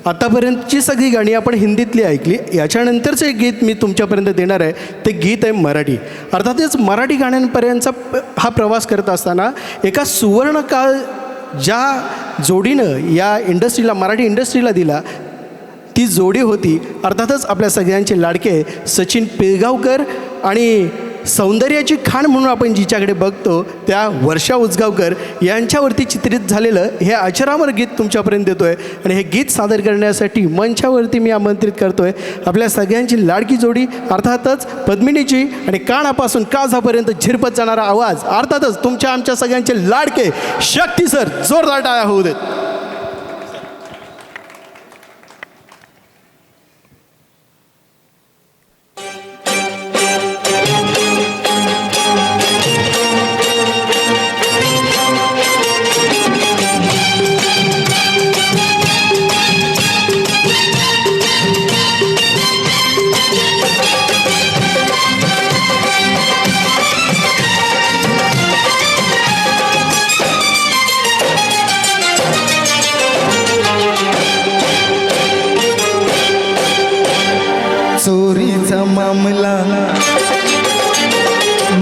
आतापर्यंतची सगळी गाणी आपण हिंदीतली ऐकली. याच्यानंतरचं एक गीत मी तुमच्यापर्यंत देणार आहे, ते गीत आहे मराठी. अर्थातच मराठी गाण्यांपर्यंतचा हा प्रवास करत असताना एका सुवर्णकाळ ज्या जोडीनं या इंडस्ट्रीला, मराठी इंडस्ट्रीला दिला, ती जोडी होती अर्थातच आपल्या सगळ्यांचे लाडके सचिन पिळगावकर आणि सौंदर्याची खाण म्हणून आपण जिच्याकडे बघतो त्या वर्षा उजगावकर यांच्यावरती चित्रित झालेलं हे अजरामर गीत तुमच्यापर्यंत देतो आहे. आणि हे गीत सादर करण्यासाठी मंचावरती मी आमंत्रित करतो आहे आपल्या सगळ्यांची लाडकी जोडी, अर्थातच पद्मिनीची आणि कानापासून काजापर्यंत झिरपत जाणारा आवाज, अर्थातच तुमच्या आमच्या सगळ्यांचे लाडके शक्ती सर. जोरदार टाळ्या होऊ देत. चोरीचा मामला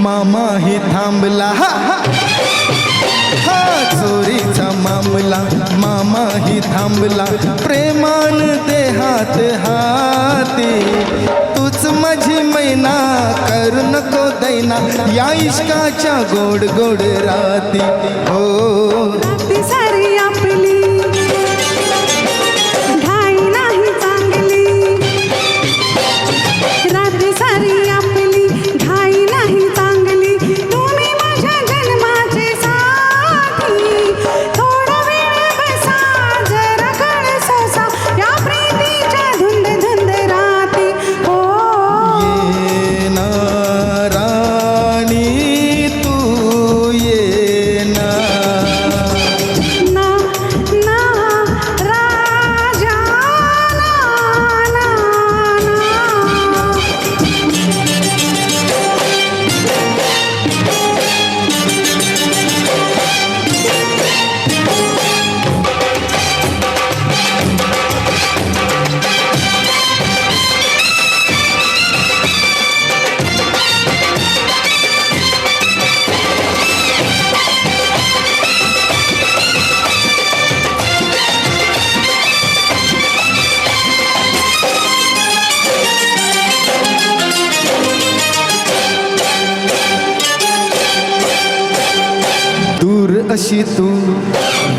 मामा ही थांबला, हा हा हा. चोरीचा मामला मामा ही थांबला, प्रेमान देहात हाती. तूच माझी मैना कर नको दैना, या इश्काच्या गोड गोड राती. हो राती सारी आपली घाई नाही चांगली, राती सारी आपली घाई नाही चांगली. तुम्ही माझ्या जन्माचे साथी, थोडा वेळ बसा जरा कळ सोसा, या प्रीतीच्या धुंद धुंद राती. हो ये ना राणी तू ये ना, ना ना राजा ना ना ना. दूर अशी तू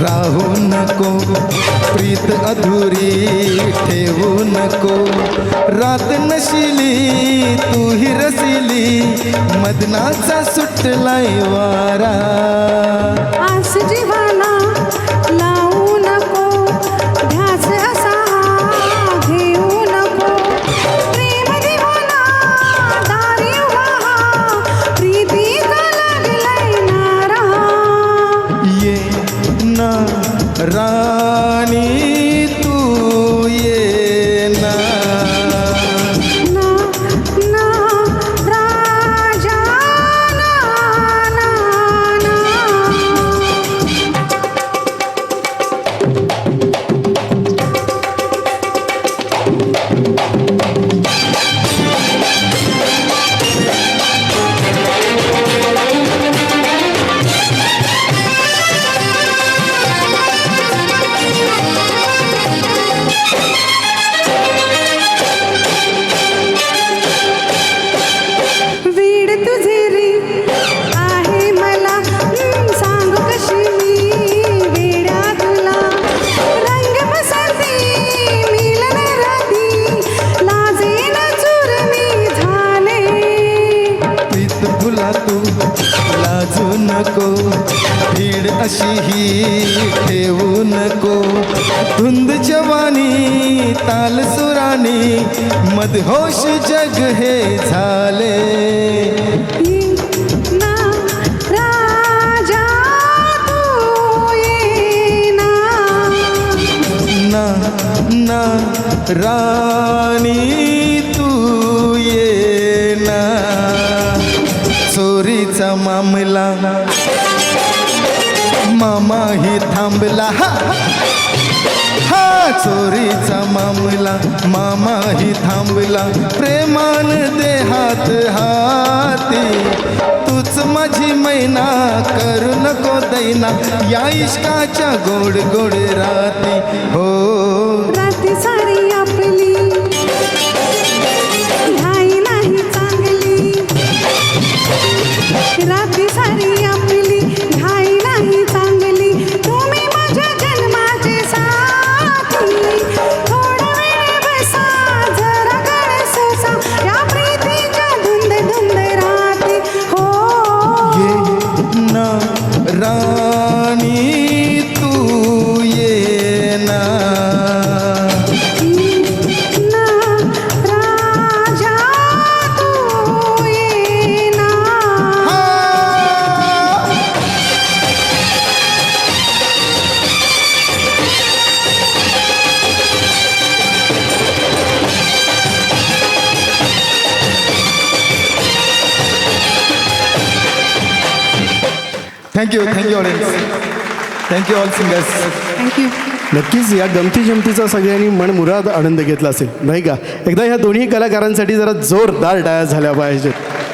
राहू नको, प्रीत अधुरी ठेवू नको. रात नशिली तू ही रसिली, मदनाचा सुटलाय वारा. आस जीवाला लावू नको, ध्यास असा घेऊ नको. प्रेम दिवाना दारी उभा, प्रीतीचा लागलाय नारा. ये ना राणी तू ये ना, ना ना राजा ना ना ना. वीड तुझी रे आहे मला, सांगू कशी मी वेड्या तुला. रंग पसंती मिलन राती, लाजेन चूर मी झाले. प्रीत फुला तू लाजू नको, भीड अशी ही ठेवू नको. धुंद जवानी ताल सुरानी, मदहोश जग हे झाले. ना राजा तू ये ना, ना ना राणी तू ये ना. चोरीचा मामला मामा ही थांबला, हा हा हा चोरीचा मामला मामाही थांबला प्रेमान देहात हाती तूच माझी मैना करू नको दैना या इश्काच्या गोड गोड राती हो राती सारी आपली घाई नाही चांगली राती सारी आपली घाई नाही चांगली तुम्ही माझ्या जन्माचे साथी थोडा वेळ बसा जरा गळ सोसा या प्रीतीच्या धुंद धुंद राती हो ये ना राणी तू ये ना ना राजा तू ये ना thank you audience thank you all singers thank you नक्कीच या गमती जमतीचा सगळ्यांनी मनमुराद आनंद घेतला असेल नाही का एकदा ह्या दोन्ही कलाकारांसाठी जरा जोरदार टाळ्या झाल्या पाहिजेत